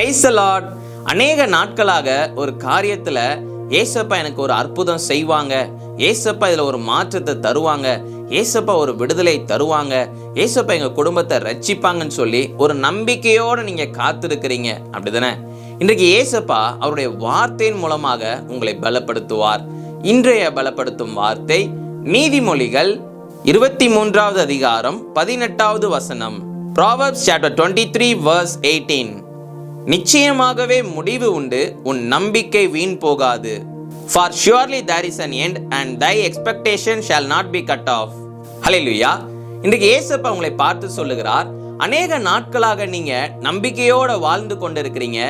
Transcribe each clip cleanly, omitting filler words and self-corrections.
Praise the Lord. அநேக நாட்களாக ஒரு காரியத்துல ஏசப்பா எனக்கு ஒரு அற்புதம் செய்வாங்க, ஏசப்பா இதுல ஒரு மாற்றத்தை தருவாங்க, ஏசப்பா ஒரு விடுதலை தருவாங்க, ஏசப்பா எங்க குடும்பத்தை ரட்சிப்பாங்கன்னு சொல்லி ஒரு நம்பிக்கையோட நீங்க காத்திருக்கிறீங்க, அப்படிதானே? இன்றைக்கு ஏசப்பா அவருடைய வார்த்தையின் மூலமாக உங்களை பலப்படுத்துவார். இன்றைய பலப்படுத்தும் வார்த்தை நீதிமொழிகள் 23வது அதிகாரம் 18வது வசனம். Proverbs chapter 23 verse 18. நிச்சயமாகவே முடிவு உண்டு, உன் நம்பிக்கை வீண் போகாது. For surely there is an end and thy expectation shall not be cut off. ஹல்லேலூயா. இன்றைக்கு ஏசப்பா உங்களை பார்த்து சொல்லுகிறார், அநேக நாட்களாக நீங்க நம்பிக்கையோட வாழ்ந்து கொண்டிருக்கிறீங்க,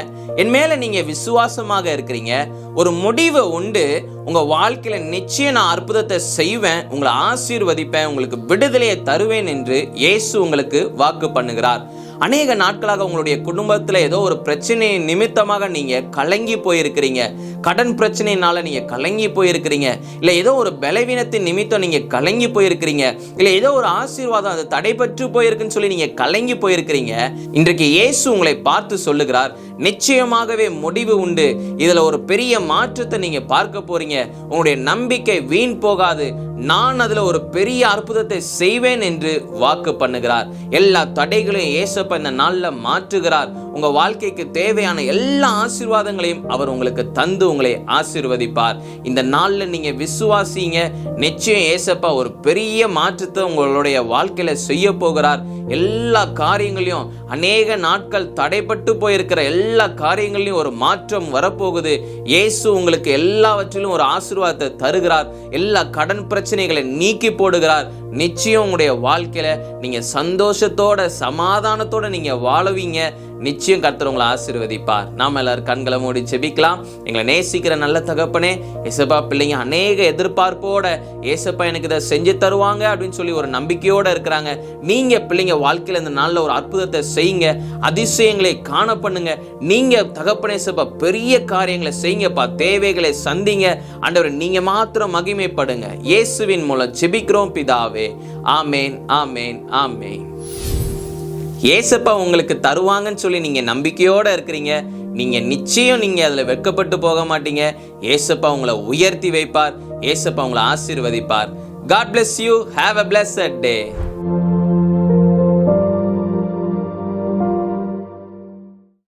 என் மேல நீங்க விசுவாசமாக இருக்கிறீங்க, ஒரு முடிவு உண்டு, உங்க வாழ்க்கையில நிச்சயம் நான் அற்புதத்தை செய்வேன், உங்களை ஆசீர்வதிப்பேன், உங்களுக்கு விடுதலையை தருவேன் என்று இயேசு உங்களுக்கு வாக்கு பண்ணுகிறார். அநேக நாட்களாக உங்களுடைய குடும்பத்துல ஏதோ ஒரு பிரச்சனை நிமித்தமாக நீங்க கலங்கி போயிருக்கிறீங்க, கடன் பிரச்சனையினால நீங்க கலங்கி போயிருக்கிறீங்க, இல்ல ஏதோ ஒரு பலவீனத்தின் நிமித்தம் நீங்க கலங்கி போயிருக்கிறீங்க, இல்ல ஏதோ ஒரு ஆசீர்வாதம் அது தடைபட்டு போயிருக்குன்னு சொல்லி நீங்க கலங்கி போயிருக்கிறீங்க. இன்றைக்கு இயேசு உங்களை பார்த்து சொல்லுகிறார், நிச்சயமாகவே முடிவு உண்டு, இதுல ஒரு பெரிய மாற்றத்தை நீங்க பார்க்க போறீங்க, உங்களுடைய நம்பிக்கை வீண் போகாது, நான் அதுல ஒரு பெரிய அற்புதத்தை செய்வேன் என்று வாக்கு பண்ணுகிறார். எல்லா தடைகளையும் ஏசப்பா இந்த நாள்ல மாற்றுகிறார். உங்க வாழ்க்கைக்கு தேவையான எல்லா ஆசீர்வாதங்களையும் அவர் உங்களுக்கு தந்து உங்களை ஆசீர்வதிப்பார். இந்த நாள்ல நீங்க விசுவாசிங்க, நிச்சயம் ஏசப்பா ஒரு பெரிய மாற்றத்தை உங்களுடைய வாழ்க்கையில செய்ய போகிறார். எல்லா காரியங்களையும், அநேக நாட்கள் தடைப்பட்டு போயிருக்கிற எல்லா காரியங்களையும் ஒரு மாற்றம் வரப்போகுது. இயேசு உங்களுக்கு எல்லாவற்றிலும் ஒரு ஆசீர்வாதத்தை தருகிறார். எல்லா கடன் பிரச்சனைகளை நீக்கி போடுகிறார். நிச்சயம் உங்களுடைய வாழ்க்கையில நீங்க சந்தோஷத்தோட சமாதானத்தோட நீங்க வாழுவீங்க. நிச்சயம் கர்த்தர் உங்களை ஆசீர்வதிப்பார். நாம எல்லாரும் கண்களை மூடி ஜெபிக்கலாம். எங்களை நேசிக்கிற நல்ல தகப்பனே, ஏசப்பா பிள்ளைங்க அநேக எதிர்பார்ப்போட ஏசப்பா எனக்கு இதை செஞ்சு தருவாங்க அப்படின்னு சொல்லி ஒரு நம்பிக்கையோட இருக்கிறாங்க. நீங்க பிள்ளைங்க வாழ்க்கையில இந்த நாள்ல ஒரு அற்புதத்தை செய்யுங்க, அதிசயங்களை காண பண்ணுங்க. நீங்க தகப்பனே ஏசப்பா பெரிய காரியங்களை செய்யுங்கப்பா, தேவைகளை சந்திங்க. ஆண்டவரே நீங்க மாத்திரம் மகிமைப்படுங்க. இயேசுவின் மூலம் ஜெபிக்கிறோம் பிதாவே. ஆமேன், ஆமேன், ஆமேன். ஏசப்பா உங்களுக்கு தருவாங்கன்னு சொல்லி நீங்க நம்பிக்கையோட இருக்கிறீங்க. நீங்க நிச்சயம் நீங்க அதுல வெட்கப்பட்டு போக மாட்டீங்க. ஏசப்பா உங்களை உயர்த்தி வைப்பார். ஏசப்பா உங்களை ஆசீர்வதிப்பார். God bless you. Have a blessed day.